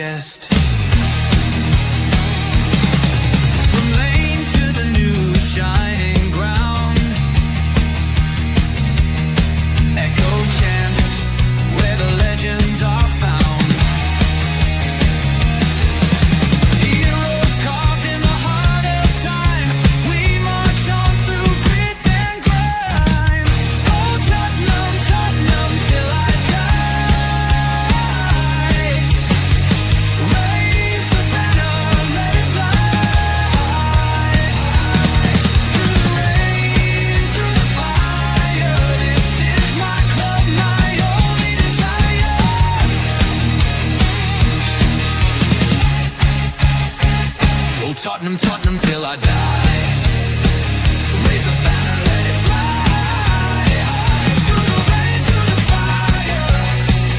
digest. From lane to the new shining ground, echo chants where the legends are found. Heroes carved in the heart of time, we march on through grit and grime. Oh Tottenham, Tottenham till I die. Raise the banner, let it fly. Through the rain, through the fire, this is my club, my only desire. Oh Tottenham, Tottenham till I die. Raise the banner, let it fly. Through the rain, through the fire,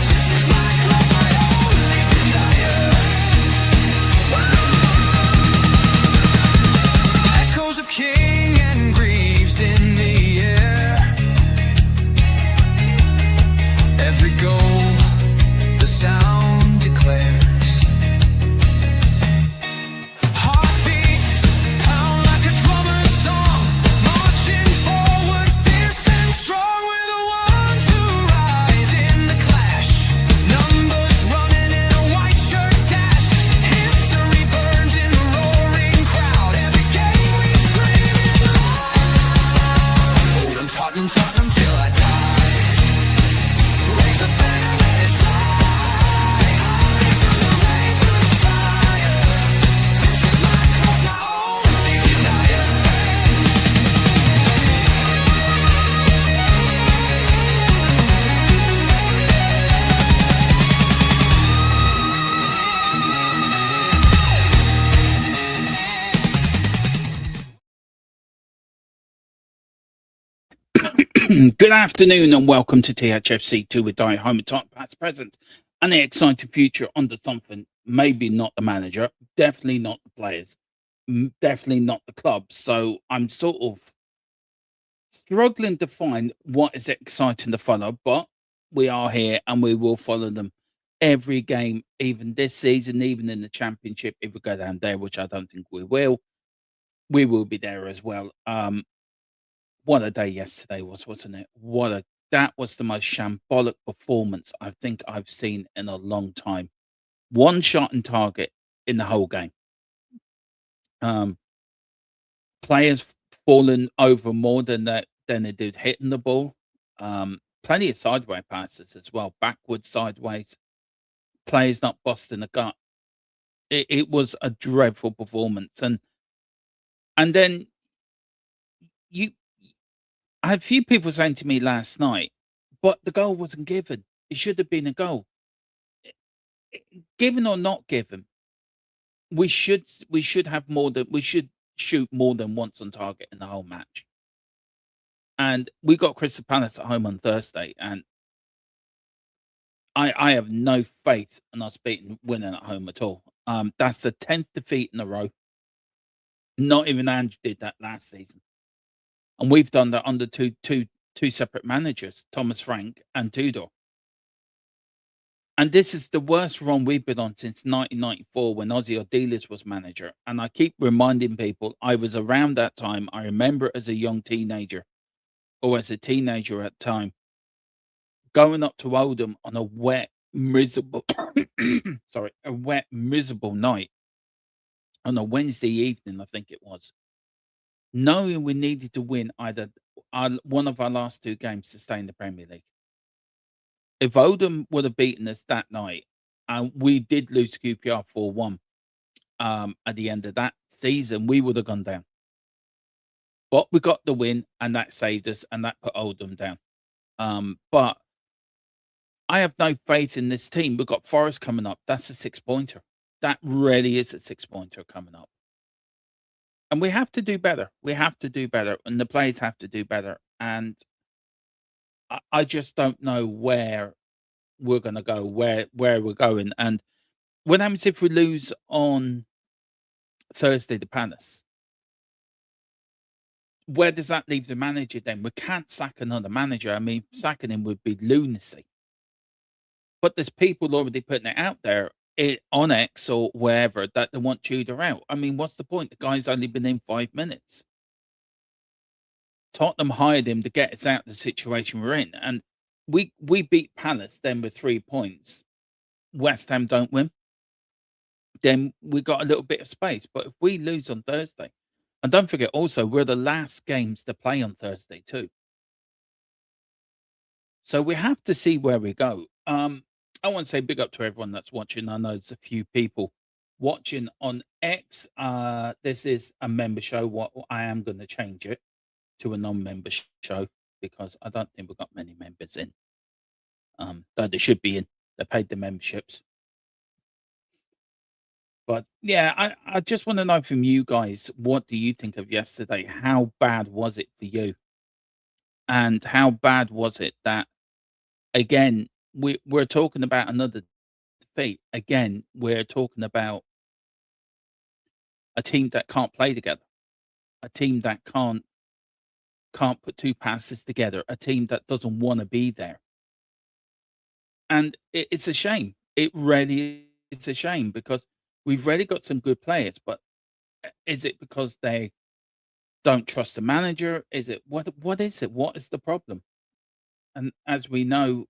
this is my club, my only desire. Echoes of King and Greaves in the air. Every goal, the sound declares. Heartbeats pound like a drummer's song, marching forward, fierce and strong. We're the ones who rise in the clash. Numbers running in a white shirt dash. History burns in the roaring crowd. Every game we scream it loud. I'm Tottenham, Tottenham till I die. Raise the banner, let it fly. Through the rain, through the fire, this is my club, my only desire. Good afternoon and welcome to THFC 2 with Die Home Top Past Present and the exciting future under something. Maybe not the manager, definitely not the players, definitely not the club. So I'm sort of struggling to find what is exciting to follow, but we are here and we will follow them every game, even this season, even in the championship. If we go down there, which I don't think we will be there as well. What a day yesterday was, wasn't it? That was the most shambolic performance I think I've seen in a long time. One shot and target in the whole game. Players falling over more than they did hitting the ball. Plenty of sideways passes as well, backwards, sideways. Players not busting the gut. It was a dreadful performance, and then I had a few people saying to me last night, but the goal wasn't given. It should have been a goal. Given or not given, we should have more than we should shoot more than once on target in the whole match. And we got Crystal Palace at home on Thursday, and I have no faith in us winning at home at all. That's the 10th defeat in a row. Not even Ange did that last season. And we've done that under two separate managers, Thomas Frank and Tudor. And this is the worst run we've been on since 1994 when Ozzy Odilis was manager. And I keep reminding people I was around that time. I remember it as a young teenager, or as a teenager at the time, going up to Oldham on a wet, miserable night on a Wednesday evening, I think it was, knowing we needed to win either one of our last two games to stay in the Premier League. If Oldham would have beaten us that night, and we did lose QPR 4-1 at the end of that season, we would have gone down. But we got the win, and that saved us, and that put Oldham down. But I have no faith in this team. We've got Forest coming up. That's a 6-pointer. That really is a 6-pointer coming up. And we have to do better. We have to do better. And the players have to do better. And I just don't know where we're going to go, where we're going. And what happens if we lose on Thursday to Palace? Where does that leave the manager then? We can't sack another manager. I mean, sacking him would be lunacy. But there's people already putting it out there. on X or wherever that they want Tudor out. I mean, what's the point? The guy's only been in 5 minutes. Tottenham hired him to get us out of the situation we're in, and we beat Palace then with 3 points. West Ham don't win, then we got a little bit of space. But if we lose on Thursday, and don't forget also we're the last games to play on Thursday too. So we have to see where we go. I want to say big up to everyone that's watching. I know there's a few people watching on X. This is a member show. What I am going to change it to a non-member show because I don't think we've got many members in. Though they should be in. They paid the memberships. But yeah, I just want to know from you guys, what do you think of yesterday? How bad was it for you? And how bad was it that again we're talking about another defeat? Again, we're talking about a team that can't play together, a team that can't put two passes together, a team that doesn't want to be there. And it's a shame. It really is a shame because we've really got some good players, but is it because they don't trust the manager? Is it what is it? What is the problem? And as we know,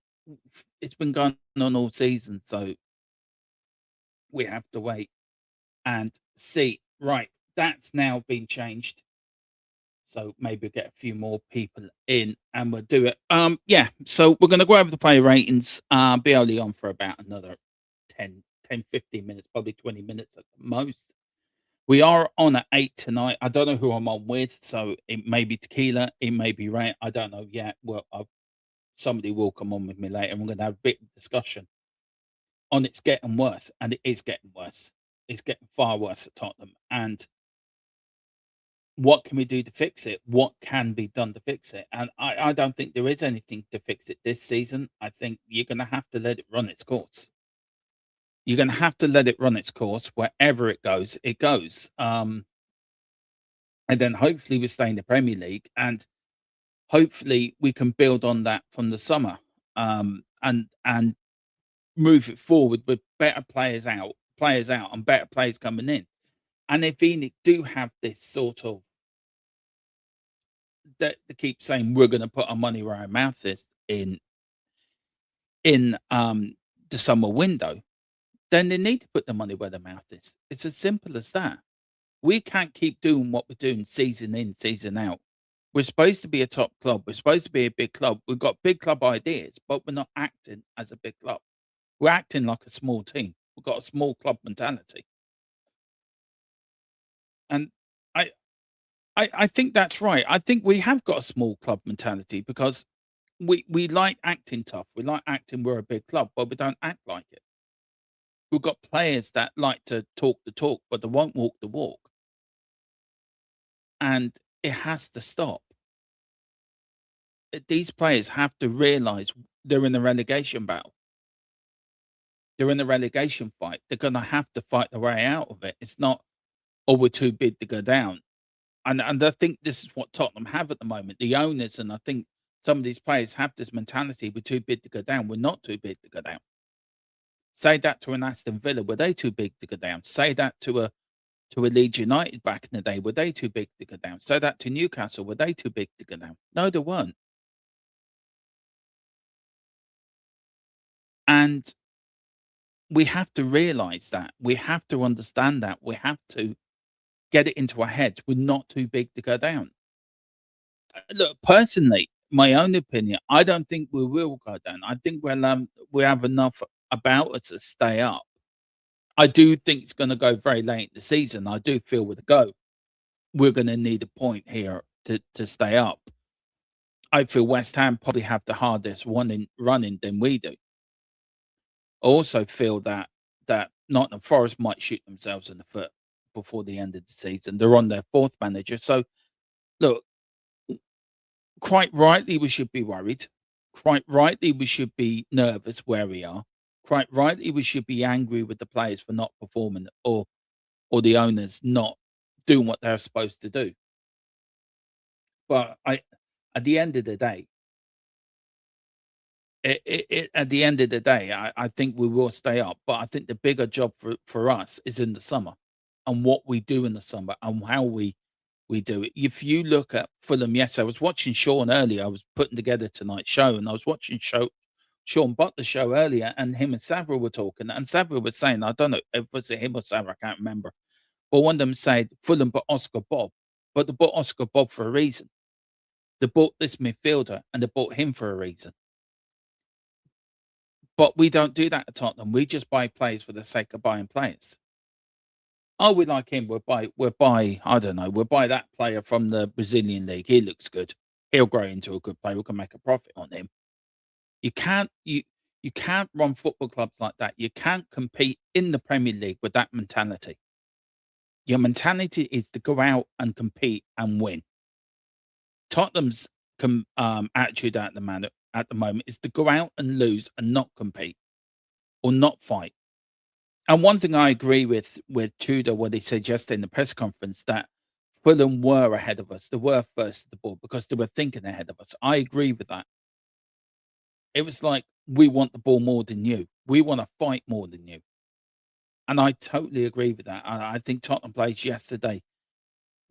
it's been going on all season, so we have to wait and see. Right, that's now been changed. So maybe we'll get a few more people in and we'll do it. Yeah, so we're gonna go over the player ratings. Be only on for about another 15 minutes, probably 20 minutes at the most. We are on at 8 tonight. I don't know who I'm on with, so it may be Tequila, it may be Ray. I don't know yet. Well, somebody will come on with me later, and we're gonna have a bit of discussion on it's getting worse, and it is getting worse. It's getting far worse at Tottenham, and what can we do to fix it? What can be done to fix it? And I don't think there is anything to fix it this season. I think you're gonna have to let it run its course. You're gonna have to let it run its course. Wherever it goes, it goes. And then hopefully we stay in the Premier League, and hopefully we can build on that from the summer, and move it forward with better players out, and better players coming in. And if Phoenix do have this sort of that they keep saying we're going to put our money where our mouth is in the summer window, then they need to put the money where their mouth is. It's as simple as that. We can't keep doing what we're doing season in, season out. We're supposed to be a top club. We're supposed to be a big club. We've got big club ideas, but we're not acting as a big club. We're acting like a small team. We've got a small club mentality. And I I think that's right. I think we have got a small club mentality because we like acting tough. We like acting we're a big club, but we don't act like it. We've got players that like to talk the talk, but they won't walk the walk. And it has to stop. These players have to realize they're in a relegation battle. They're in a relegation fight. They're going to have to fight their way out of it. It's not, oh, we're too big to go down. And I think this is what Tottenham have at the moment. The owners, and I think some of these players have this mentality: we're too big to go down. We're not too big to go down. Say that to an Aston Villa: were they too big to go down? Say that to a Leeds United back in the day: were they too big to go down? Say that to Newcastle: were they too big to go down? No, they weren't. And we have to realize that. We have to understand that. We have to get it into our heads. We're not too big to go down. Look, personally, my own opinion, I don't think we will go down. I think we have enough about us to stay up. I do think it's going to go very late in the season. I do feel with a go, we're going to need a point here to stay up. I feel West Ham probably have the hardest one in running than we do. I also feel that Nottingham Forest might shoot themselves in the foot before the end of the season. They're on their fourth manager. So look, quite rightly, we should be worried. Quite rightly, we should be nervous where we are. Quite rightly, we should be angry with the players for not performing or the owners not doing what they're supposed to do. But at the end of the day, At the end of the day, I think we will stay up, but I think the bigger job for us is in the summer and what we do in the summer and how we do it. If you look at Fulham, yes, I was watching Sean earlier. I was putting together tonight's show, and I was watching Sean Butler's show earlier, and him and Savile were talking, and Savile was saying, I don't know if it was him or Savile, I can't remember, but one of them said Fulham bought Oscar Bob, but they bought Oscar Bob for a reason. They bought this midfielder, and they bought him for a reason. But we don't do that at Tottenham. We just buy players for the sake of buying players. Oh, we like him. We'll buy, I don't know, we'll buy that player from the Brazilian league. He looks good. He'll grow into a good player. We can make a profit on him. You can't run football clubs like that. You can't compete in the Premier League with that mentality. Your mentality is to go out and compete and win. Tottenham's attitude at the moment is to go out and lose and not compete or not fight. And one thing I agree with Tudor, what he said yesterday in the press conference, that Fulham were ahead of us. They were first at the ball because they were thinking ahead of us. I agree with that. It was like, we want the ball more than you. We want to fight more than you. And I totally agree with that. I think Tottenham players yesterday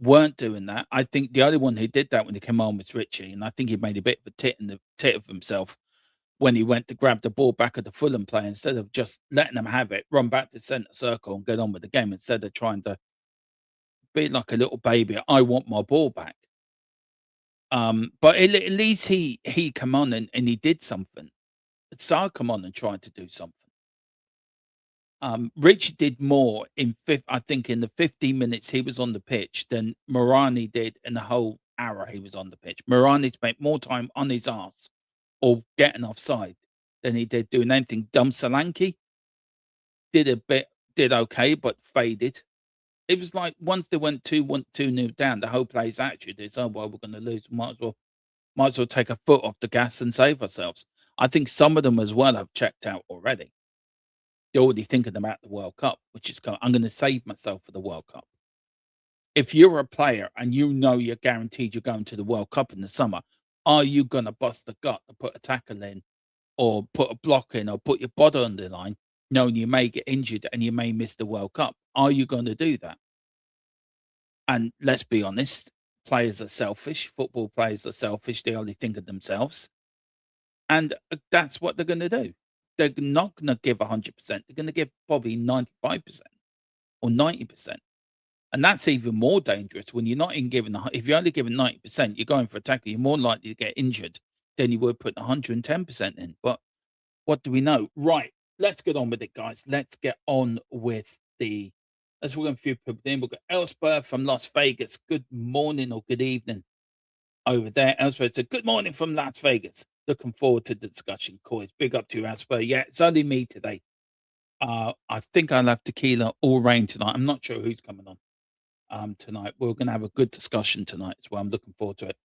weren't doing that. I think the only one who did that when he came on was Richie, and I think he made a bit of a tit of himself when he went to grab the ball back at the Fulham player instead of just letting them have it, run back to centre circle and get on with the game instead of trying to be like a little baby. I want my ball back. But at least he come on and he did something. Sarr come on and tried to do something. Rich did more I think in the 15 minutes he was on the pitch than Morani did in the whole hour he was on the pitch. Morani spent more time on his arse or getting offside than he did doing anything. Solanke did okay, but faded. It was like once they went 2-1, 2-0 down, the whole play's attitude is, oh well, we're gonna lose. Might as well take a foot off the gas and save ourselves. I think some of them as well have checked out already. They're already thinking about the World Cup, which is I'm going to save myself for the World Cup. If you're a player and you know you're guaranteed you're going to the World Cup in the summer, are you going to bust the gut to put a tackle in or put a block in or put your body on the line, knowing you may get injured and you may miss the World Cup? Are you going to do that? And let's be honest, players are selfish. Football players are selfish. They only think of themselves. And that's what they're going to do. They're not going to give 100%. They're going to give probably 95% or 90%. And that's even more dangerous when you're not in giving, if you're only giving 90%, you're going for a tackle, you're more likely to get injured than you would put 110% in. But what do we know? Right. Let's get on with it, guys. Let's get on with let's welcome a few people in. We've got Elspeth from Las Vegas. Good morning or good evening over there. Elspeth said, good morning from Las Vegas. Looking forward to the discussion. COYS. Big up to you, Elspeth. Yeah, it's only me today. I think I'll have tequila or rain tonight. I'm not sure who's coming on tonight. We're going to have a good discussion tonight as well. I'm looking forward to it.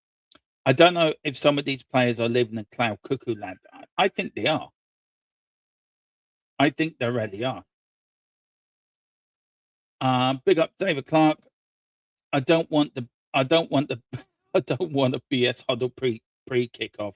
I don't know if some of these players are living in cloud cuckoo land. I think they are. I think they really are. Big up David Clark. I don't want the I don't want the I don't want a BS huddle pre kickoff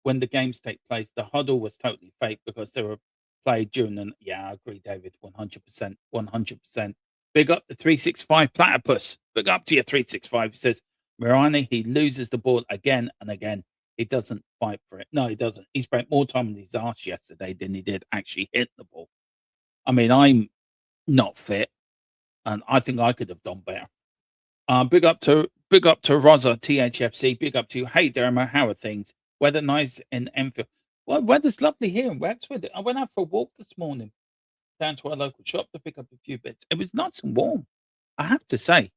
when the games take place. The huddle was totally fake because they were played during the yeah, I agree, David, 100%. 100%. Big up the 365 platypus. Big up to your 365. He says Mirani, he loses the ball again and again. He doesn't fight for it. No, he doesn't. He spent more time on his arse yesterday than he did actually hit the ball. I mean, I'm not fit, and I think I could have done better. Big up to Rosa THFC. Big up to you. Hey, Derma, how are things? Weather nice in Enfield. Well, weather's lovely here in Wexford. I went out for a walk this morning down to our local shop to pick up a few bits. It was nice and warm, I have to say.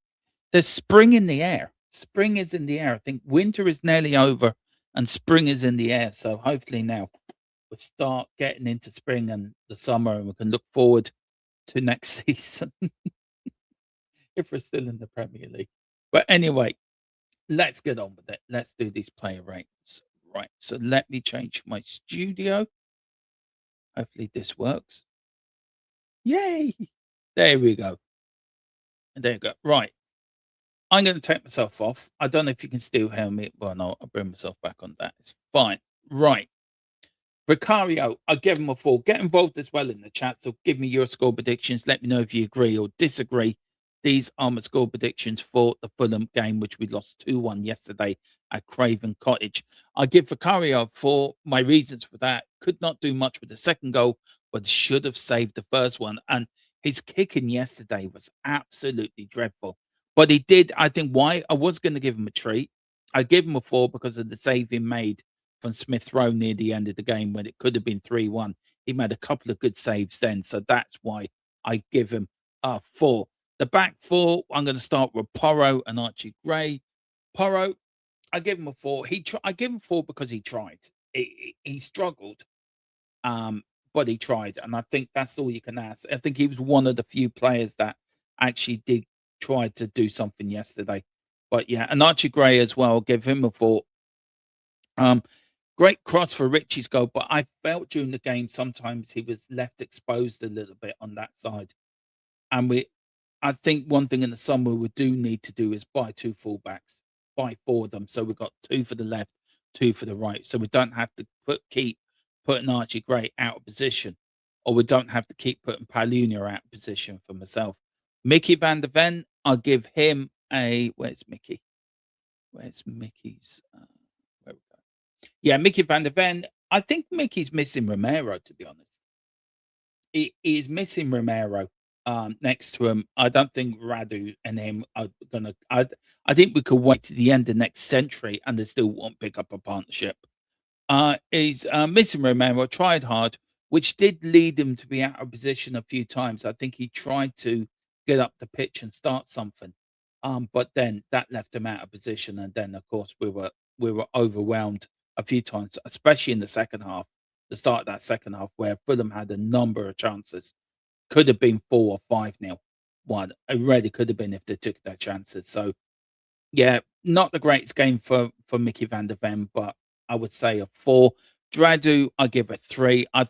There's spring in the air. Spring is in the air. I think winter is nearly over and spring is in the air. So hopefully now we'll start getting into spring and the summer and we can look forward to next season if we're still in the Premier League. But anyway, let's get on with it. Let's do these player rates. Right. So let me change my studio. Hopefully this works. Yay! There we go. There you go. Right. I'm going to take myself off. I don't know if you can still hear me. Well, no, I'll bring myself back on that. It's fine. Right. Vicario, I'll give him a 4. Get involved as well in the chat. So give me your score predictions. Let me know if you agree or disagree. These are my score predictions for the Fulham game, which we lost 2-1 yesterday at Craven Cottage. I give Vicario a 4. My reasons for that: could not do much with the second goal, but should have saved the first one. And his kicking yesterday was absolutely dreadful. But he did, I think, why I was going to give him a treat. I give him a 4 because of the save he made from Smith Rowe near the end of the game when it could have been 3-1. He made a couple of good saves then. So that's why I give him a 4. The back four, I'm going to start with Porro and Archie Gray. Porro, I give him a 4. I give him 4 because he tried. He struggled, but he tried. And I think that's all you can ask. I think he was one of the few players that actually did try to do something yesterday. But yeah, and Archie Gray as well, give him a 4. Great cross for Richie's goal, but I felt during the game sometimes he was left exposed a little bit on that side. And I think one thing in the summer we do need to do is buy 2 fullbacks, buy 4 of them. So we've got 2 for the left, 2 for the right. So we don't have to keep putting Archie Gray out of position, or we don't have to keep putting Palunia out of position for myself. Mickey van der Ven, I'll give him a, where's Mickey? Where's Mickey's? Where we go? Yeah, Mickey van der Ven. I think Mickey's missing Romero, to be honest. He is missing Romero next to him. I don't think Radu and him are gonna. I think we could wait to the end of next century and they still won't pick up a partnership. He's missing Romero. Tried hard, which did lead him to be out of position a few times. I think he tried to get up the pitch and start something, but then that left him out of position. And then, of course, we were overwhelmed a few times, especially in the second half. The start of that second half, where Fulham had a number of chances, could have been 4 or 5-0. One, it really could have been if they took their chances. So yeah, not the greatest game for Mickey van der Ven, but I would say a 4. Dradu, I give a 3. I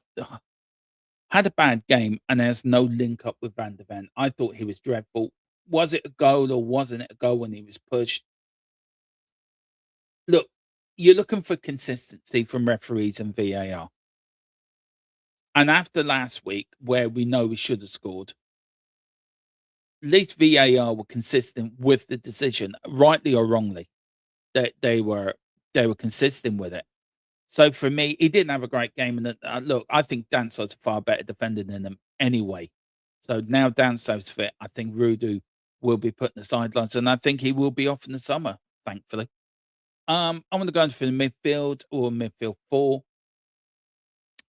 had a bad game and there's no link up with Van der Ven. I thought he was dreadful. Was it a goal or wasn't it a goal when he was pushed? Look, you're looking for consistency from referees and VAR. And after last week, where we know we should have scored, at least VAR were consistent with the decision, rightly or wrongly. They were consistent with it. So for me, he didn't have a great game. And look, I think Danso's a far better defender than him anyway. So now Danso's fit, I think Rudu will be put in the sidelines, and I think he will be off in the summer, thankfully. I'm going to go into the midfield or midfield 4.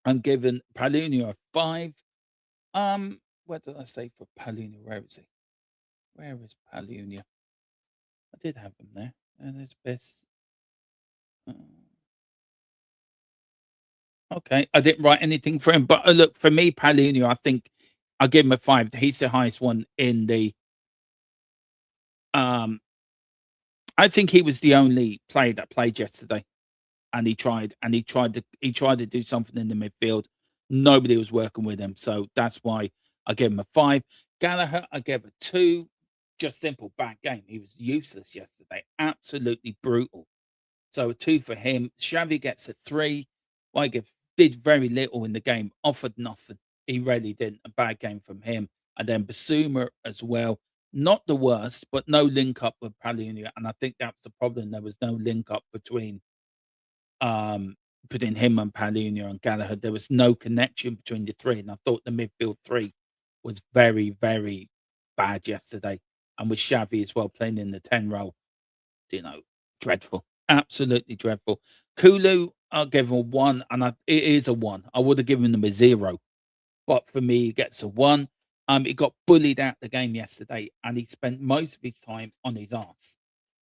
I'm giving Palunia a 5. What did I say for Palunia? Where is he? Where is Palunia? I did have him there. And his best. Okay, I didn't write anything for him, but look, for me, Palunia, I think I'll give him a 5. He's the highest one in the. I think he was the only player that played yesterday, and he tried to do something in the midfield. Nobody was working with him, so that's why I gave him a 5. Gallagher, I gave a 2. Just simple bad game. He was useless yesterday, absolutely brutal. So a 2 for him. Xavi gets a 3. Weigand did very little in the game, offered nothing. He really didn't. A bad game from him. And then Basuma as well. Not the worst, but no link up with Palunia. And I think that's the problem. There was no link up um between him and Palunia and Gallagher. There was no connection between the three. And I thought the midfield 3 was very, very bad yesterday. And with Xavi as well playing in the 10 role, dreadful. Absolutely dreadful. Kulu, I'll give him a 1, and it is a 1. I would have given him a 0, but for me, he gets a 1. He got bullied out the game yesterday, and he spent most of his time on his ass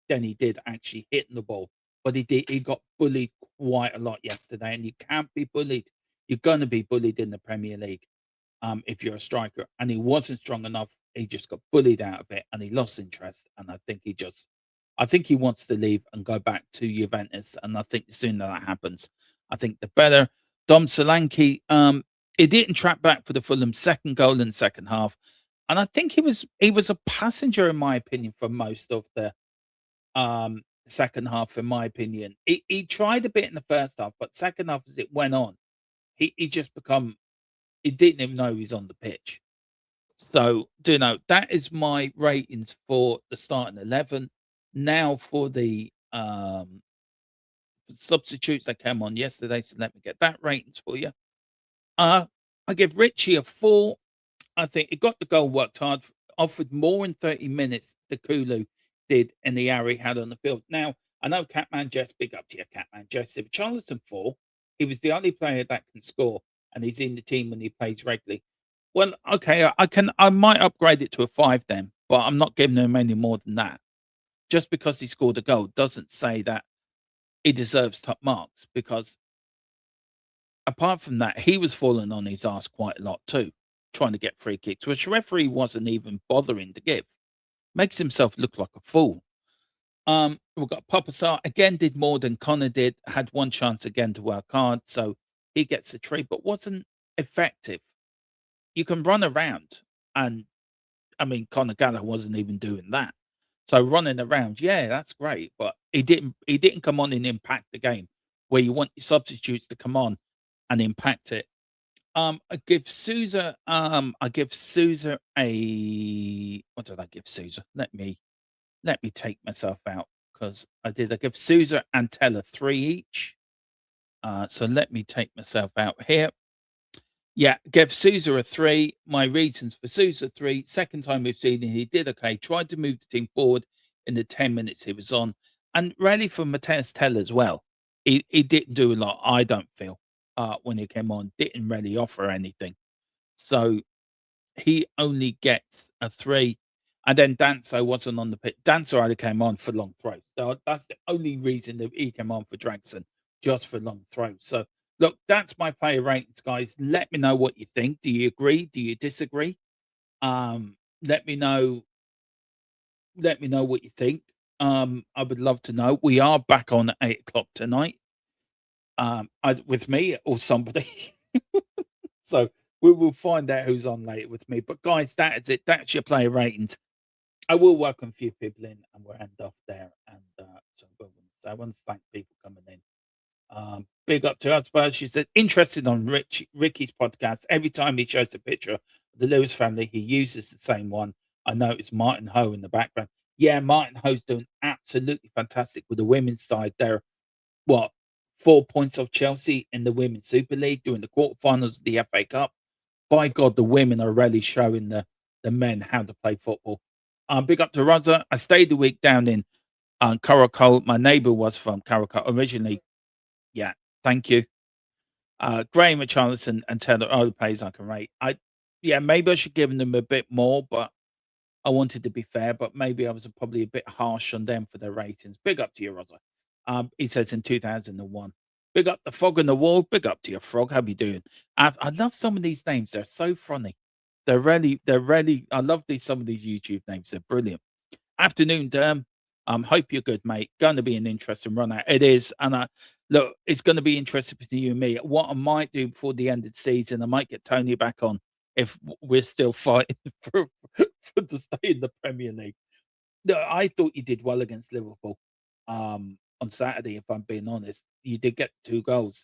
than he did actually hitting the ball. But he got bullied quite a lot yesterday, and you can't be bullied. You're going to be bullied in the Premier League if you're a striker. And he wasn't strong enough. He just got bullied out of it, and he lost interest. And I think he wants to leave and go back to Juventus. And I think the sooner that happens, I think the better. Dom Solanke, he didn't track back for the Fulham second goal in the second half. And I think he was a passenger, in my opinion, for most of the second half, in my opinion. He tried a bit in the first half, but second half as it went on, he just become he didn't even know he was on the pitch. So, that is my ratings for the starting 11. Now for the substitutes that came on yesterday. So let me get that ratings for you. I give Richie a 4. I think he got the goal, worked hard, offered more in 30 minutes the Kulu did in the hour he had on the field. Now, I know Catman Jess, big up to you, Catman Jess. If Charleston 4, he was the only player that can score, and he's in the team when he plays regularly. Well, okay, I might upgrade it to a 5 then, but I'm not giving him any more than that. Just because he scored a goal doesn't say that he deserves top marks, because apart from that, he was falling on his ass quite a lot too, trying to get free kicks, which the referee wasn't even bothering to give. Makes himself look like a fool. We've got Popasar again, did more than Connor did, had one chance again to work hard, so he gets the tree, but wasn't effective. You can run around, and I mean, Conor Gallagher wasn't even doing that. So running around, yeah, that's great, but he didn't come on and impact the game where you want your substitutes to come on and impact it. I give Souza a what did I give Souza? Let me take myself out, because I give Souza and Teller 3 each. So let me take myself out here. Yeah, give Souza a 3. My reasons for Souza 3. Second time we've seen him, he did okay. Tried to move the team forward in the 10 minutes he was on. And really for Mateus Teller as well. He didn't do a lot, I don't feel, when he came on. Didn't really offer anything. So he only gets a 3. And then Danso wasn't on the pitch. Danso only came on for long throws. So that's the only reason that he came on for Dragson, just for long throws. So look, that's my player ratings, guys. Let me know what you think. Do you agree? Do you disagree? Let me know. Let me know what you think. I would love to know. We are back on at 8 o'clock tonight. With me or somebody. So we will find out who's on later with me. But guys, that is it. That's your player ratings. I will welcome a few people in, and we'll end off there. And so I want to thank people coming in. Big up to Hotspur. She said, interested on Ricky's podcast. Every time he shows a picture of the Lewis family, he uses the same one. I noticed Martin Ho in the background. Yeah, Martin Ho's doing absolutely fantastic with the women's side. They're, 4 points off Chelsea in the Women's Super League, doing the quarterfinals of the FA Cup. By God, the women are really showing the men how to play football. Big up to Rosa. I stayed the week down in Caracol. My neighbour was from Caracol originally. Yeah, thank you. Graham Richarlison and Taylor are the players I can rate. Maybe I should give them a bit more, but I wanted to be fair. But maybe I was probably a bit harsh on them for their ratings. Big up to you, Rosa. He says in 2001. Big up the Frog on the Wall. Big up to your Frog. How you doing? I love some of these names. They're so funny. They're really. I love some of these YouTube names. They're brilliant. Afternoon, Derm. Hope you're good, mate. Going to be an interesting run out. It is, and look, it's going to be interesting for you and me. What I might do before the end of the season, I might get Tony back on if we're still fighting for to stay in the Premier League. No, I thought you did well against Liverpool on Saturday. If I'm being honest, you did get 2 goals.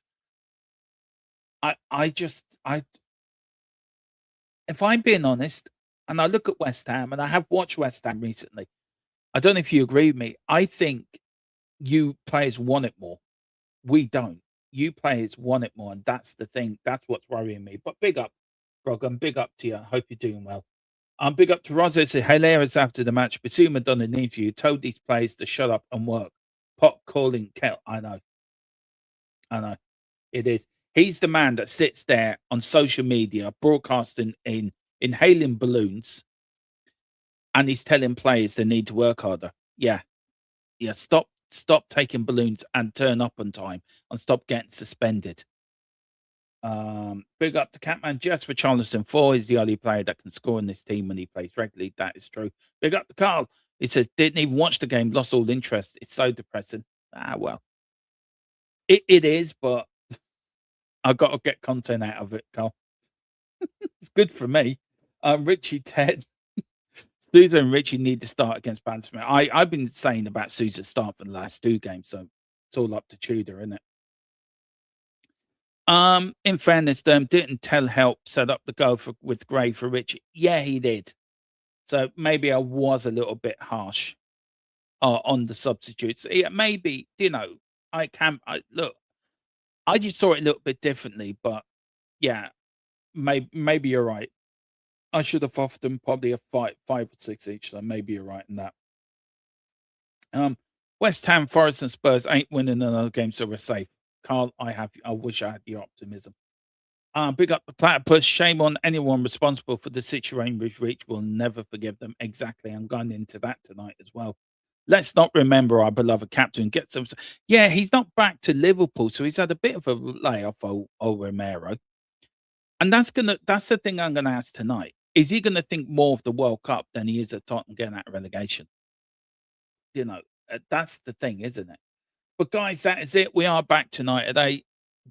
If I'm being honest, and I look at West Ham, and I have watched West Ham recently. I don't know if you agree with me. I think you players want it more. We don't. You players want it more, and that's the thing. That's what's worrying me. But big up, Grog, and big up to you. I hope you're doing well. Big up to Rosa. It's hilarious after the match. Basuma done an interview, told these players to shut up and work. Pot calling kettle. I know. It is. He's the man that sits there on social media, broadcasting inhaling balloons, and he's telling players they need to work harder. Yeah. Stop taking balloons and turn up on time, and stop getting suspended. Big up to Catman Jess for Charleston 4. He's the only player that can score in this team when he plays regularly. That is true. Big up to Carl. He says, didn't even watch the game, lost all interest. It's so depressing. Well. It is, but I've got to get content out of it, Carl. It's good for me. Richie Ted. Souza and Richie need to start against Bantamweight. I've been saying about Souza's start for the last 2 games, so it's all up to Tudor, isn't it? In fairness, didn't tell help set up the goal with Gray for Richie. Yeah, he did. So maybe I was a little bit harsh on the substitutes. Yeah, maybe, look, I just saw it a little bit differently, but yeah, maybe you're right. I should have offered them probably a five or six each. So maybe you're right in that. West Ham, Forest, and Spurs ain't winning another game, so we're safe. Carl, I wish I had your optimism. Big up the platypus. Shame on anyone responsible for the situation we've reached. We'll never forgive them. Exactly. I'm going into that tonight as well. Let's not remember our beloved captain gets some. Yeah, he's not back to Liverpool, so he's had a bit of a layoff, old Romero. And that's the thing I'm gonna ask tonight. Is he gonna think more of the World Cup than he is at Tottenham getting out of relegation? You know, that's the thing, isn't it? But guys, that is it. We are back tonight at 8.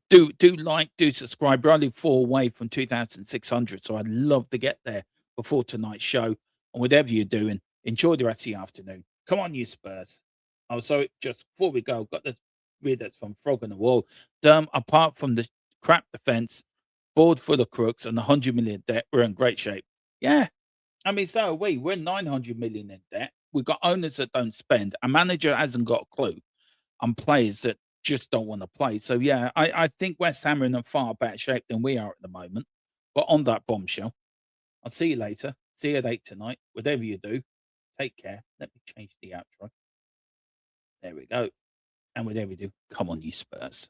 Do like, do subscribe. We're only 4 away from 2,600, so I'd love to get there before tonight's show. And whatever you're doing, enjoy the rest of the afternoon. Come on, you Spurs. Oh, sorry, just before we go, got this read that's from Frog on the Wall. Apart from the crap defense, board full of crooks, and the 100 million debt, we're in great shape. Yeah, I mean, so are we. We're 900 million in debt. We've got owners that don't spend. A manager hasn't got a clue, and players that just don't want to play. So yeah, I think West Ham are in a far better shape than we are at the moment. But on that bombshell, I'll see you later. See you at 8 tonight. Whatever you do, take care. Let me change the outro. There we go. And whatever you do, come on, you Spurs.